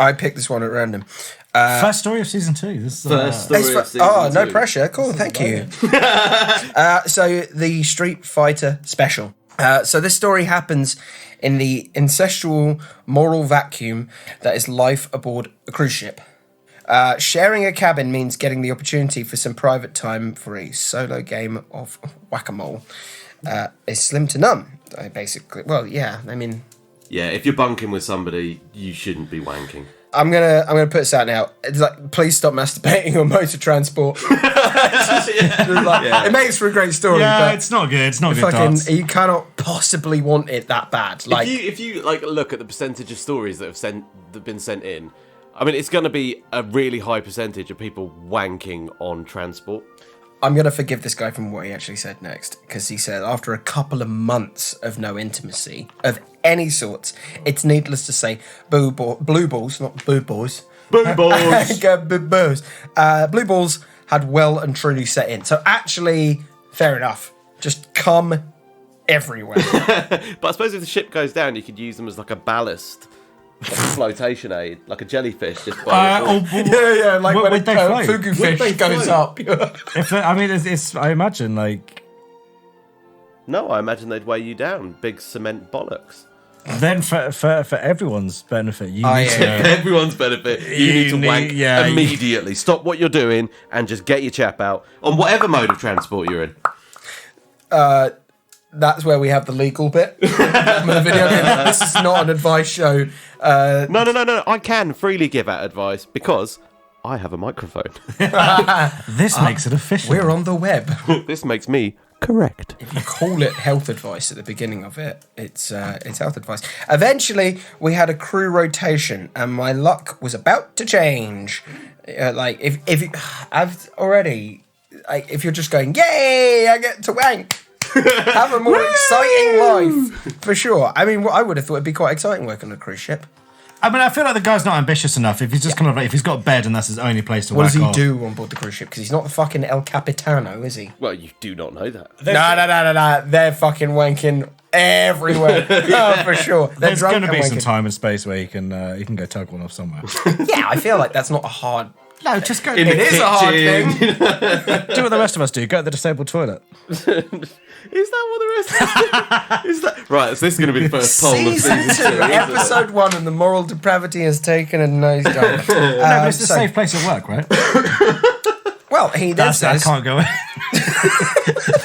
I picked this one at random. First story of season 2. This is First story of season no 2. pressure. Cool, thank you. So the Street Fighter special. So this story happens in the incestual moral vacuum that is life aboard a cruise ship. Sharing a cabin means getting the opportunity for some private time for a solo game of whack-a-mole. Is slim to none, basically. Well, yeah, I mean... Yeah, if you're bunking with somebody, you shouldn't be wanking. I'm gonna put this out now. It's like, please stop masturbating on motor transport. It makes for a great story. Yeah, but it's not good. It's not good. fucking, Darts. you cannot possibly want it that bad. Like, if you like look at the percentage of stories that have been sent in, I mean, it's going to be a really high percentage of people wanking on transport. I'm gonna forgive this guy from what he actually said next, because he said after a couple of months of no intimacy of any sort, it's needless to say, blue balls, not boo balls. Boo balls. Boo balls. Blue balls had well and truly set in. So actually, fair enough. Just come everywhere. But I suppose if the ship goes down, you could use them as like a ballast, like a flotation aid, like a jellyfish. Just by Yeah, like Would when they a float? fugu Would fish they goes float? up. It's I imagine, like... No, I imagine they'd weigh you down. Big cement bollocks. Then for everyone's benefit, you need yeah. to... Everyone's benefit. You need to wank yeah, immediately. Stop what you're doing and just get your chap out on whatever mode of transport you're in. That's where we have the legal bit of the video. This is not an advice show. No. I can freely give out advice because I have a microphone. This makes it official. We're on the web. This makes me correct. If you call it health advice at the beginning of it, it's health advice. Eventually, we had a crew rotation, and my luck was about to change. If you're just going, yay, I get to wank. Have a more exciting life, for sure. I mean, I would have thought it'd be quite exciting working on a cruise ship. I mean, I feel like the guy's not ambitious enough. If he's just kind of like, if he's got a bed and that's his only place to What whack does he off. do on board the cruise ship? Because he's not the fucking El Capitano, is he? Well, you do not know that. No. They're fucking wanking everywhere. Oh, for sure. They're There's drunk going to and be some wanking. time and space where you can go tug one off somewhere. Yeah, I feel like that's not a hard... No, just go. In It the is a hard kitchen. thing. Do what the rest of us do. Go to the disabled toilet. Is that what the rest of is that right? So this is going to be the first poll of Season season 2, 2. episode 1, and the moral depravity has taken a nosedive. No, but it's a so- safe place at work, right? Well, he does That this. can't go in.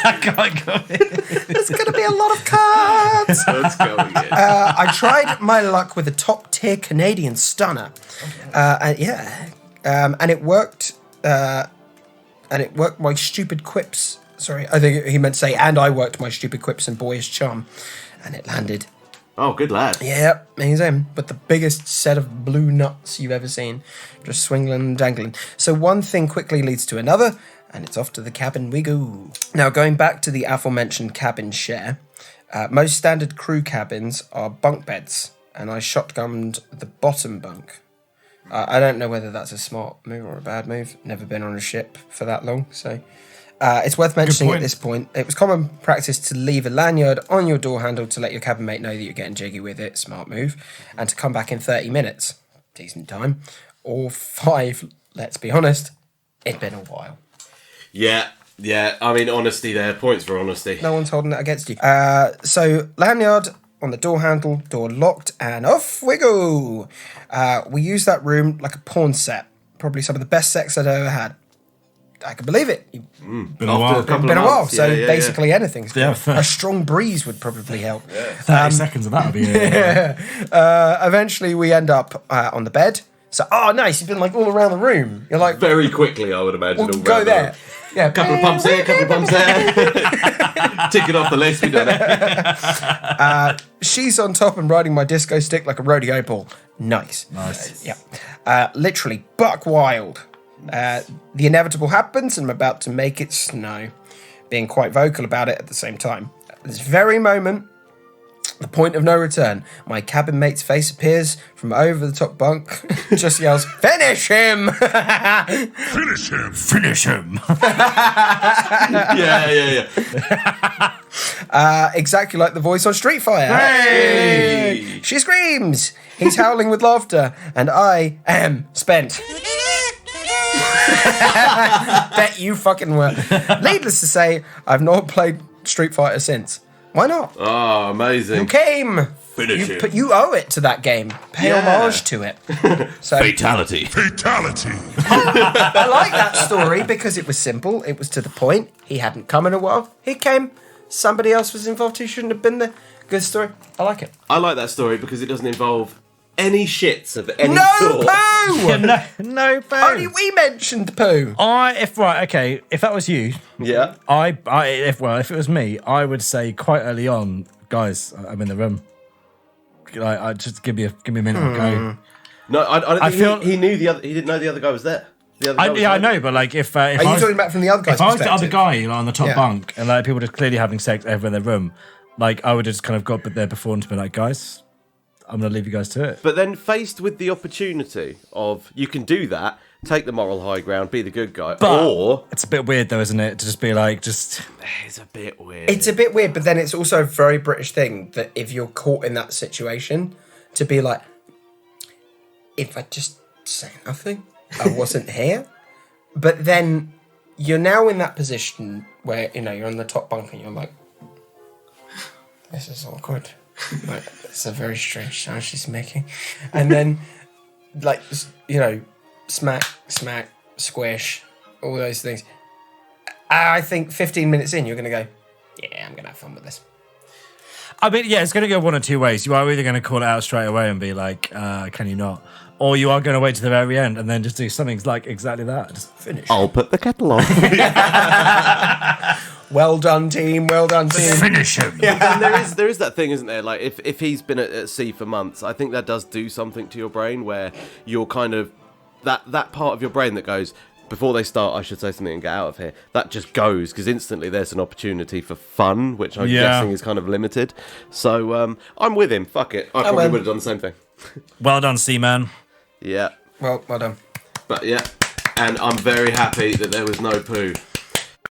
That can't go in. There's going to be a lot of cards. Let's go again. I tried my luck with a top-tier Canadian stunner. And it worked. And it worked my stupid quips. Sorry, I think he meant to say, and I worked my stupid quips and boyish charm. And it landed. Oh, good lad. Yep, he's in. But the biggest set of blue nuts you've ever seen. Just swingling and dangling. So one thing quickly leads to another, and it's off to the cabin we go. Now, going back to the aforementioned cabin share, most standard crew cabins are bunk beds, and I shotgunned the bottom bunk. I don't know whether that's a smart move or a bad move. Never been on a ship for that long, so... it's worth mentioning at this point, it was common practice to leave a lanyard on your door handle to let your cabin mate know that you're getting jiggy with it, smart move, and to come back in 30 minutes, decent time, or 5, let's be honest, it'd been a while. Yeah. I mean, honesty there. Points for honesty. No one's holding that against you. So, lanyard on the door handle, door locked, and off we go. We use that room like a porn set. Probably some of the best sex I'd ever had. I can believe it. Been a while. Been a while, so basically anything's good. Yeah. A strong breeze would probably help. 30 seconds of that would be Eventually, we end up on the bed. So, nice, you've been like all around the room. You're like, Very quickly, I would imagine. we'll all go round the there. room. Yeah, Couple of pumps here, couple of pumps there. Tick it off the list, we done it. She's on top and riding my disco stick like a rodeo ball. Nice. Yeah. Literally, buck wild. The inevitable happens, and I'm about to make it snow. Being quite vocal about it at the same time. At this very moment, The point of no return. My cabin mate's face appears from over the top bunk. Just yells, "Finish him!" Finish him! Finish him. Yeah. Exactly like the voice on Street Fighter. Hey! She screams. He's howling with laughter, and I am spent. Bet you fucking were. Needless to say, I've not played Street Fighter since. Why not? Oh, amazing. You came. Finish him. You owe it to that game. Pay Yeah. homage to it. So Fatality. Fatality! I like that story because it was simple. It was to the point. He hadn't come in a while. He came. Somebody else was involved who shouldn't have been there. Good story. I like it. I like that story because it doesn't involve any shits of any No sort. poo. No, Only we mentioned poo. if that was you, Yeah. if it was me, I would say quite early on, guys, I'm in the room. I just give me a minute. I'll go. No, I don't think feel- he knew the other. He didn't know the other guy was there. The other guy was I there. know, but like if Are you talking about from the other guy's if I was the perspective? other guy on the top Yeah. bunk and like people just clearly having sex over in their room, like I would have just kind of got there before and be like, guys, I'm gonna leave you guys to it. But then faced with the opportunity of you can do that, take the moral high ground, be the good guy, But or it's a bit weird though, isn't it? To just be like, it's a bit weird. It's a bit weird, but then it's also a very British thing that if you're caught in that situation, to be like, if I just say nothing, I wasn't here. But then you're now in that position where, you're on the top bunk and you're like, this is awkward. Like, it's a very strange sound she's making. And then, smack, squish, all those things. I think 15 minutes in, you're going to go, yeah, I'm going to have fun with this. I mean, yeah, it's going to go one of two ways. You are either going to call it out straight away and be like, can you not? Or you are going to wait to the very end and then just do something like exactly that. Just finish. I'll put the kettle on. Well done, team. Well done, team. Finish him. And there is that thing, isn't there? Like if he's been at sea for months, I think that does do something to your brain where you're kind of that part of your brain that goes, before they start, I should say something and get out of here. That just goes because instantly there's an opportunity for fun, which I'm guessing is kind of limited. So I'm with him. Fuck it. I probably would have done the same thing. Well done, Seaman. Yeah. Well done. But yeah. And I'm very happy that there was no poo.